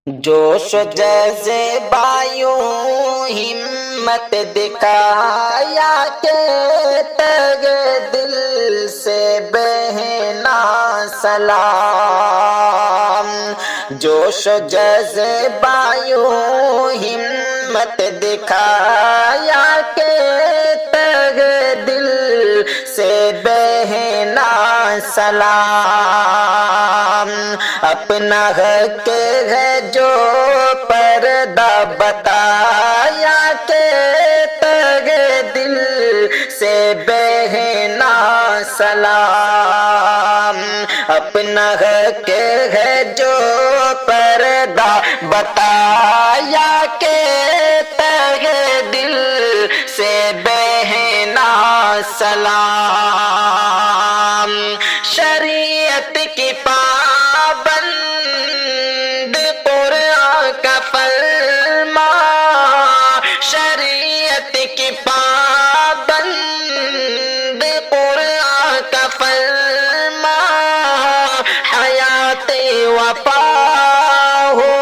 جوش و جذبایوں ہمت دکھایا کہ تگ دل سے بہنا سلام. جوش و جذبایوں ہمت دکھایا کہ تگ دل سے بہنا سلام. اپنا حق ہے جو پردہ بتایا کہ تگ دل سے بہنا سلام. اپنا حق ہے جو پردہ بتایا کہ تگ دل سے بہنا سلام. شریعت کی پابند قرآن کا فرما، شریعت کی پابند قرآن کا فرما، حیات وفا ہو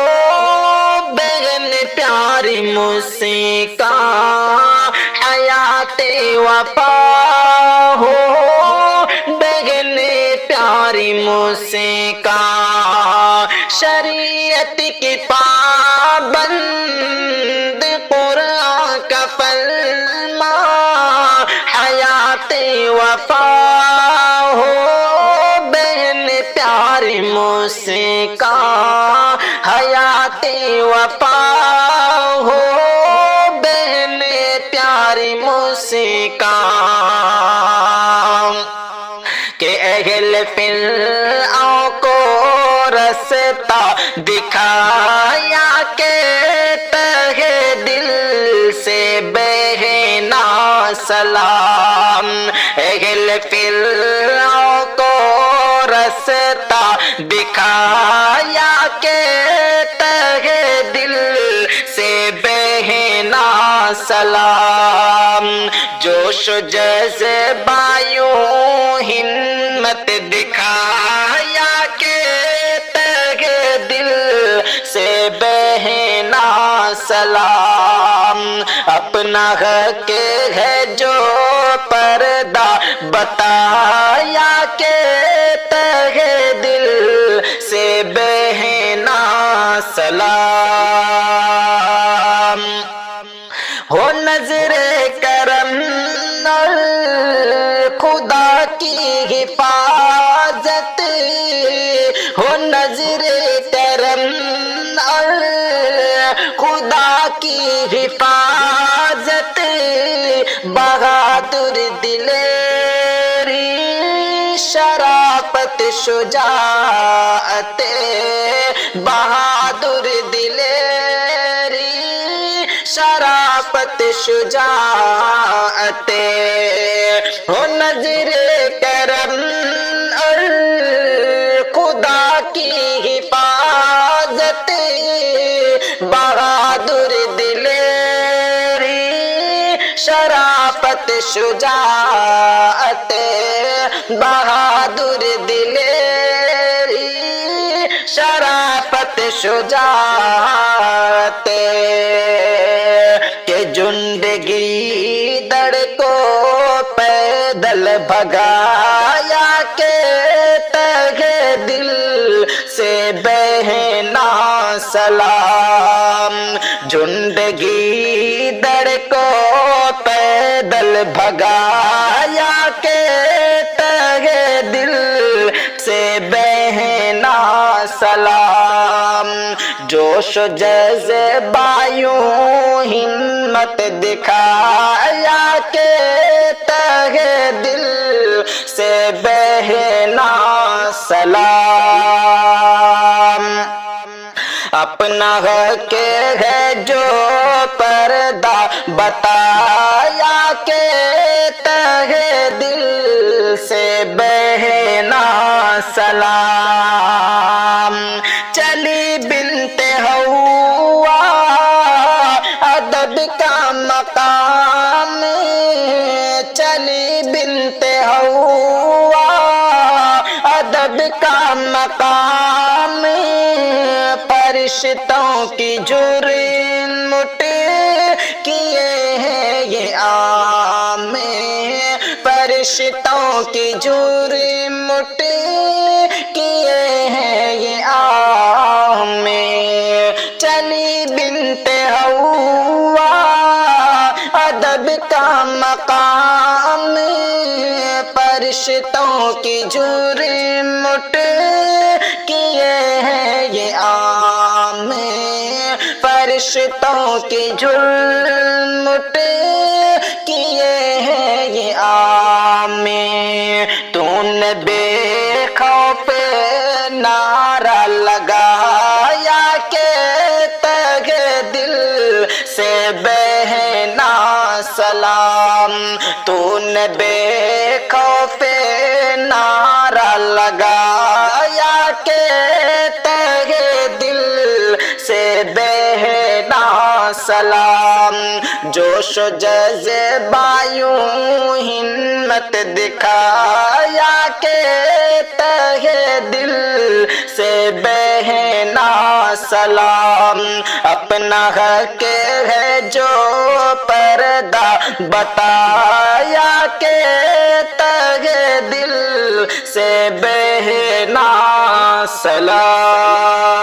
بہن پیاری مسکان، حیات وفا ہو بہن پیاری مسکان. شریعت کی پابند قرآن کا فرما، حیات وفا ہو بہن پیاری مسکان، حیات وفا ہو بہن پیاری مسکان. کہ اہل فرعون کو رستہ دکھایا کہ تہ دل سے بہنا سلام. اہل فرعون کو رستہ دکھایا کہ تہ دل سے بہنا سلام. جوش و جذبایوں ہمت دکھایا کہ تگ دل سے بہنا سلام. اپنا حق ہے جو پردہ بتایا کہ تگ دل سے بہنا سلام. ہو نظر کرم اور خدا کی حفاظت، ہو نظر کرم اور خدا کی حفاظت، بہادر دلیری شرافت شجاعت، بہادر دلیری شرافت شجاعت. ہو نظر کرم اور خدا کی حفاظت، بہادر دلیری شرافت شجاعت، بہادر دلیری شرافت شجاعت. کہ جندگی دڑ کو پیدل بھگایا کہ تگ دل سے بہنا سلام. جندگی دڑ کو پیدل بھگایا کہ تگ دل سے بہنا سلام. جوش و جذبایوں ہمت دکھایا کہ تہ دل سے بہنا سلام. اپنا حق ہے جو پردہ بتایا کہ تہ دل سے بہنا سلام. چلی بنت ہوا ادب کا مقام، چلی بنت ہوا ادب کا مقام، پر فرشتوں کی جرمٹ کیے ہیں یہ عام فرشتوں کی جرمٹ کیے ہیں یہ عام چلی بنت ہوا ادب کا مقام فرشتوں کی جرمٹ کیے ہیں یہ عام فرشتوں کی جرمٹ کیے ہیں یہ عام تو نے بے خوف نعرہ لگایا کہ تگ دل سے بہنا سلام تو نے بے خوف نعرہ لگایا کہ تگ دل سے بہنا سلام جوش و جذبہ یوں ہمت دکھایا کہ تہ دل سے بہنا سلام اپنا حق ہے جو پردہ بتایا کہ تہ دل سے بہنا سلام